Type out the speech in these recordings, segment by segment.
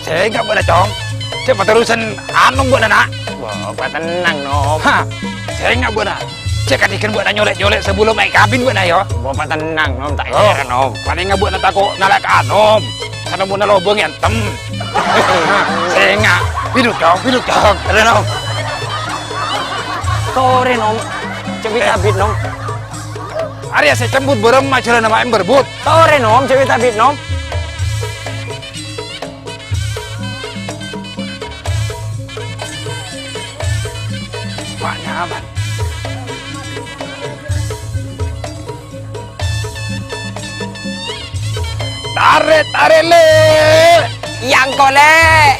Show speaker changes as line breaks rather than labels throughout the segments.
Saya nggak boleh cong. Cuma terusan anu buat anak.
Bapak tenang nom.
Ha, saya nggak boleh. Cek ikan buat nyolek-nyolek sebelum naik kabin buat ayo.
Bapak tenang nom, tak
Oh,
heran nom.
paling nggak buat takut nalak anom. Karena mau nalobong yantem. Saya nggak. Biduk cong. Ada nom.
Sore nom. Cewek tabit nom.
Arya saya cembut berem aja nama em berbut.
Sore nom, cewek tabit nom.
Maknya aman. Tarik le.
Yang kolek.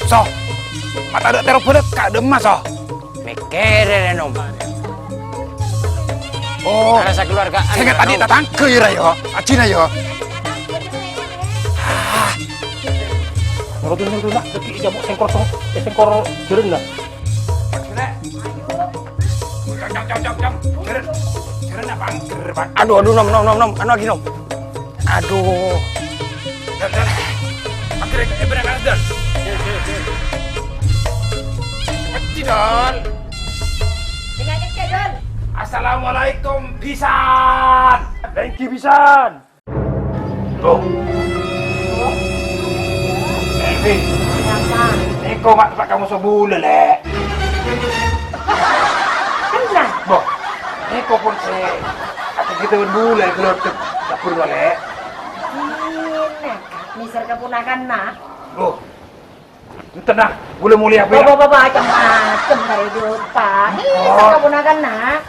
So. Mata ada teruk bener kak demas so.
Mikir nom.
Oh,
Rasa keluarga.
saya nggak tadi datang ke ya yo. Acina yo.
Ngerti nak, deki jamuk sengkor jeren lah.
Jom. Jeren apa angker, Pak?
Aduh nom. Anu lagi nom. Aduh.
Dan. Akhirnya berangkat dan. Don. Assalamualaikum pisan.
Thank you pisan.
Tuh. Eko mak tempat kamu sebulan lek.
Kenapa?
Boh. Eko pun saya. Atau kita berbulan kalau dapur lek.
Ini misal keponakan nak.
Loh. Tenang, boleh mulia apa ya?
Bapak macam-macam dari dulu Pak. Misal keponakan nak.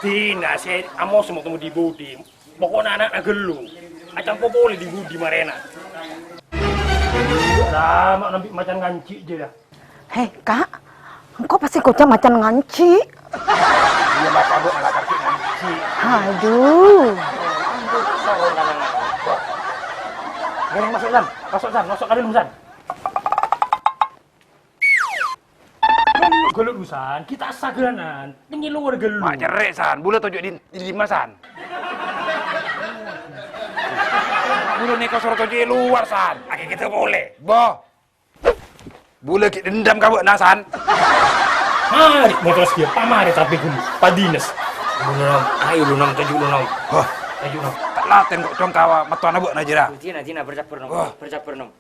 Tina, saya amo semua temu di budi. Pokoknya anak gelu. Acam popole di budi marena. Lama nampi macan nganci je dah.
Hei kak, engkau pasti kocak macan nganci.
Iya mak kabut anak kaki nanti.
Aduh.
Yang masuk ke dalam San. Gelut San, kita asaganan. Tinggi luar gelu.
Mak cerai san, boleh tunjuk di lima san. Boleh nih kau suruh tunjuk di luar san. Akhirnya kita boleh. Boh. Boleh kita dendam kabut nah san.
Mari, motor sekian. Pamari tapi gulu. Padinas.
Nom. Ayo lu nom, tujuh lu nom.
Wah,
Ayo nom.
tak laten kok cong kawa matuan abuk na jera.
Tina bercampur nom.
Wah.
Bercampur nom.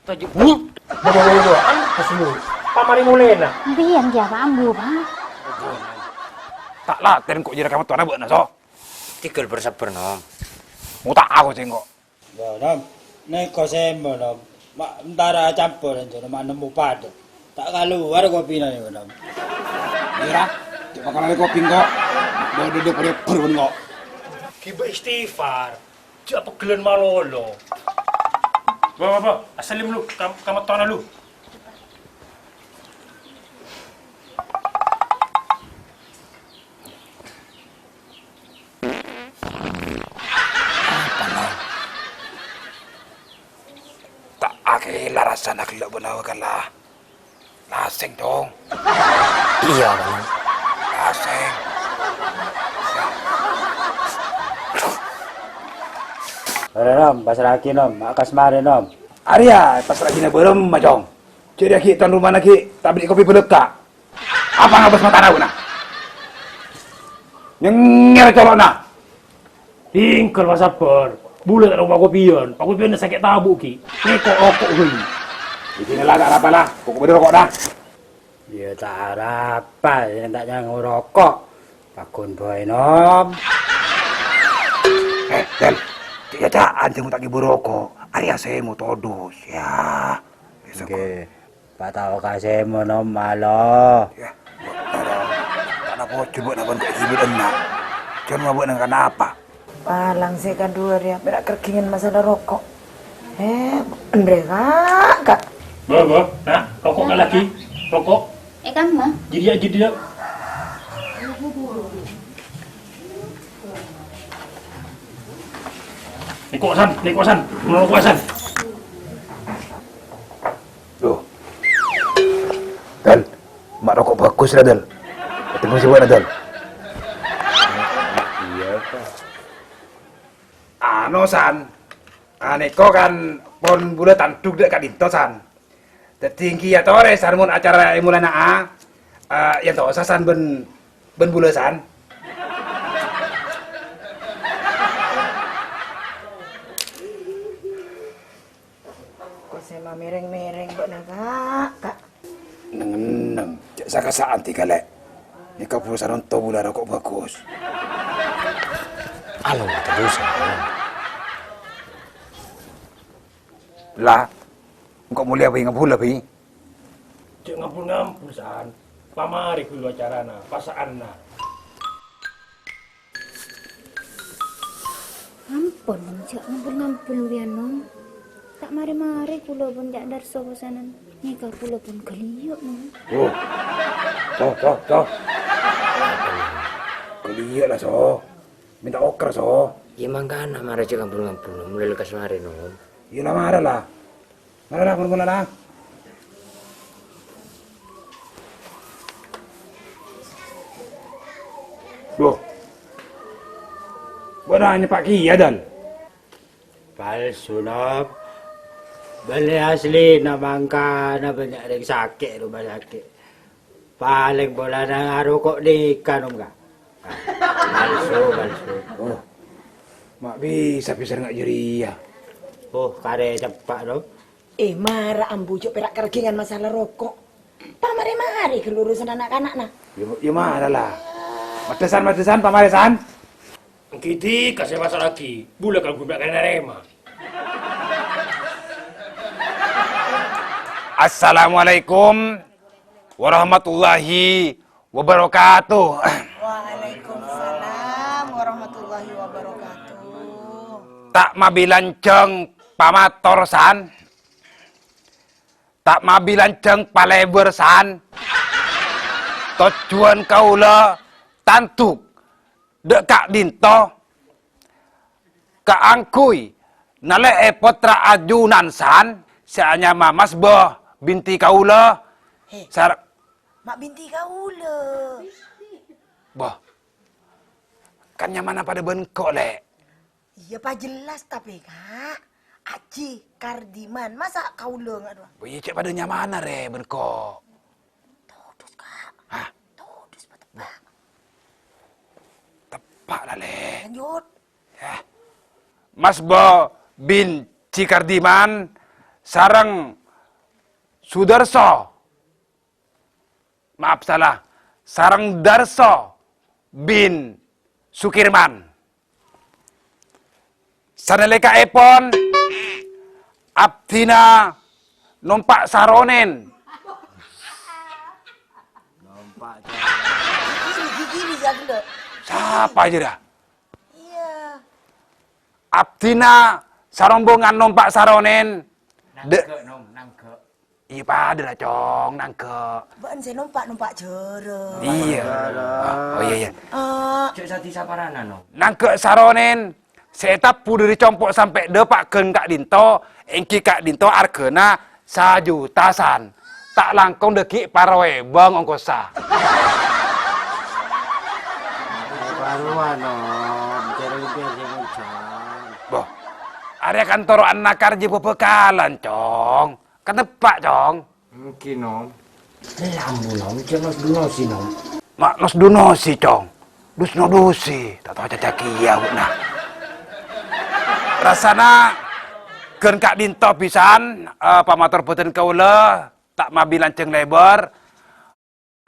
Tujuh.
Bawa. Kesemua. Pamari mulena.
Biar dia rambu, Pak.
Tak laten kok jera kamu matuan abuk na so.
Tikul bercampur nom.
Mau tak aku cengkok.
Nam, neko sembo nam. Mak mentara campur aja nama nemu pada. Tak keluar kopi nih nam.
Jera, coba kalau kopi kok. Bawa duduk pada perun kok.
Kiba istighfar. Cak pegelan malolo. Bawa. Asalim lu, kamu tona lu.
Tak akhirnya rasa nak kelak benawakan lah. Laseng dong.
Iya bang.
Laseng.
Ada nam, pasar lagi nam, akas mare nam.
Arya, pas lagi na berem macong. Jadi aki tuan rumah lagi tak beli kopi beleka. Apa ngabas mata na? Nyenger colok na.
Tingkal pasapor. Bulan tak rumah kopion. Pak kopion sakit tabuk ki. Neko rokok hui.
Di sini lah tak apa lah. Pokok beri rokok dah.
Ya tak apa, yang tak jangan ngerokok. Pakun boy nom.
Del. Tiadaan cuma tak ibu rokok. Arya saya mau todos ya. Besok.
Oke, Pak tahu kasih mo nom malo.
Ya. Karena kau coba nak bantu ibu enak. Jangan buat nak apa.
Palang sih kan dua ya, berak kerkingan masalah rokok. Andre kak.
Bawa. Nah, rokok kan lagi. Rokok.
Kamu mah?
Jadi dia. Nikosan. Nikosan.
Loh. Del. mak rokok bagus lah Dal. Ketemu si buat Dal.
Iya Pak.
Ano san, aneko kan pon bule tanduk dek kak dinto san. Tertinggi ya tore san mun acara mulai yang tau sasan ben bule san.
Kok saya mah mereng-mereng buat kak.
Nengenem, cek saka saan tiga lek. Ini kau perusahaan untuk bule rokok bagus.
Alo terus.
Lah, engkau mulia bi ngapula bi.
Cek ngampun san. Pamari kulo acarana, pasaanna.
Ampun, jak ngampun biar nom. Tak mari-mari kulo pun jak darso bosanan. Nikah kulo pun keliyuk nom.
Toh. Kuliah lah so. Minta oker so.
Ya mangkana marah cek ngampun mulai lekas mari nom.
Iya lah marah lah. Marah lah, mula lah. Loh. Buat hanya Pak Ki ya Dan.
Palsu nom. Beli asli na bangka na banyak yang sakit rumah sakit. Paling bola na rokok nikah nom ka. Palsu.
Oh. Mak bisa nggak jeri ya.
Oh, kare cepat nom.
Marah ambujuk perak kergingan masalah rokok. Pamari-mari kelurusan anak-anak nah.
Ya marah lah. Madesan, pamaresan.
Kiti kasih masa lagi. Bule kalau gue bilang nerema.
Assalamualaikum warahmatullahi wabarakatuh.
Waalaikumsalam warahmatullahi wabarakatuh.
Tak mabilanceng pamatorsan. Tak mabilanceng palebersan. Tujuan kaula tantuk dek kak dinto kaangkuy nale potra ajunan san seanya mamas boh binti kaula sar
Mak binti kaula.
boh kan mana pada bengkok lek.
Iya pak jelas tapi kak. Aji Kardiman masa kaula nggak doa?
Oh iya cek pada nyamana re bengkok.
Todus kak.
Hah?
Todus pak.
Tepak lah le.
Lanjut.
Ya. Mas Bo bin Cikardiman sarang Sudarso. Maaf salah. Sarang Darso bin Sukirman. Sanalika epon Abdina numpak saronen.
Gini jaga.
Siapa aja dah?
Iya.
Abdina sarombongan numpak saronen.
Nangke.
Iya pada lah cong, nangke.
Bahan saya numpak jere.
Iya. Oh iya iya.
Cek sati saparana nom.
Nangke saronen. Setap dari compok sampai depak ken Kak Dinto. Engki Kak Dinto argena 1 jutasan. Tak langkong deki parawe bang ongkosa.
Paruan nom. Cari biar jangan.
Boh. Area kantor anak karja bebekalan cong. Kan tepak cong.
Mungkin nom. Lambu nom, cek nos dunosi nom.
Mak nos dunosi cong. Dusno dusi. Tak tahu cacakia nah. Rasana ken Kak Dinto pisan pamator boten kaula tak mabi lanceng lebar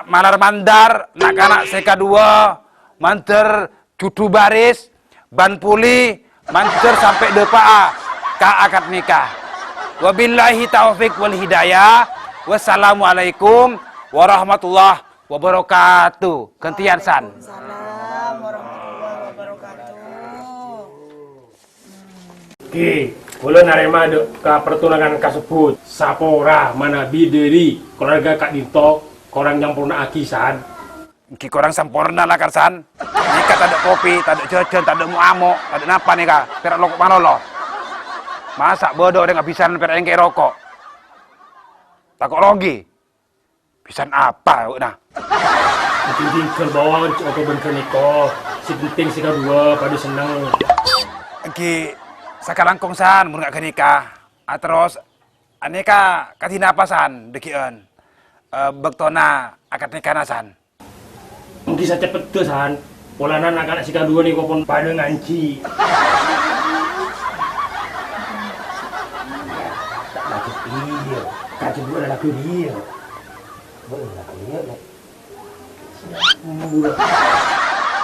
malar mandar nak anak seka 2 manter cucu baris ban puli manter sampai depa ka akad nikah. Wabillahi taufik wal hidayah. Wassalamualaikum warahmatullahi wabarakatuh. Gantian san.
Salam warahmatullahi wabarakatuh.
Ki, kula narema ke pertunangan kasebut. Sapora mana bideri keluarga Kak Dinto, korang nyampurna akisan.
Ki korang sempurna lah karsan. Nikah tak ada kopi, tak ada jajan, tak ada muamo, tak ada napa nih kak. Perak lokok manolo. Masa bodoh dia nggak bisa perak engke rokok. Takut rogi. Pisan apa nah?
Penting ke bawah atau benker niko. Si penting si kedua pada seneng.
Engki sekarang kongsan mun gak nikah. Terus aneka katina pasan dekian. Bektona akad nikah nasan.
Mungkin saya cepet tuh san. Polanan anak si kedua nih pun pada nganci. Tak lagi iya. Kaji dua lagi dia.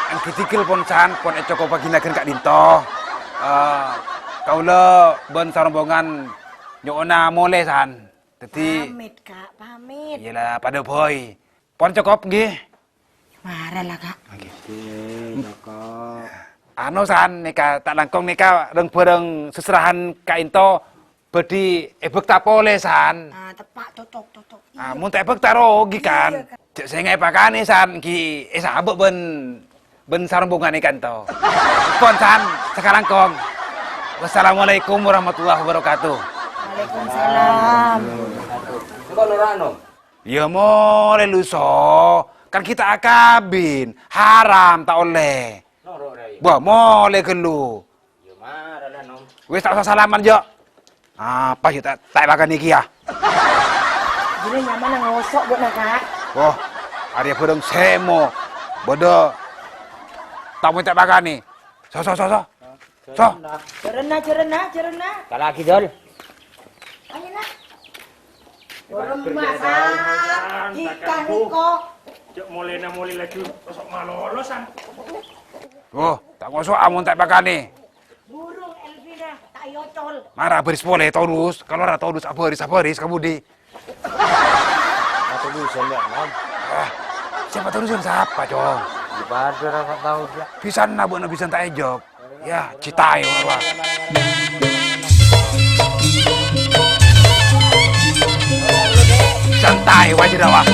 Ang kitikil pon san pon ecoko paginakeun Kak Dinto. Kaula ben sarombongan nyona mole san. Dadi
Pamit kak, pamit.
iyalah pada boy. Pon cokop nggih.
Marah lah kak.
Anu san nika tak langkong nika reng seserahan Kak Into bedi ebek tapole san.
Tepak totok.
Mun tak ebek taro gi kan. Cek sengai pakane san ki sabuk ben sarombongan ikan to. Pon san sekarang kong. Wassalamualaikum warahmatullahi wabarakatuh.
Waalaikumsalam.
Ya mole luso. Kan kita akabin, haram tak oleh. Wah, mole kelu. Wis tak usah salaman jo. Apa sih tak makan iki ya?
Jadi nyaman ngosok buat nak kak.
Wah, hari pedang semo. Bodoh. Tak mau tak makan nih. So.
Cerena.
Kalau lagi dol.
Ayo nak. Rumah san. Ikan niko.
Cek mulai lagi kosok malolosan.
Oh, tak ngosok amun tak makan nih.
Burung Elvira tak yocol.
Marah beris boleh todus. Kalau ora todus aberis kamu di.
Atau bisa enggak, Nom?
Siapa todusan siapa, Cong?
Di pada rasa tahu dia.
Pisan nabuk bisa tak ejok. Ya, citai warwa. Santai wajib awak.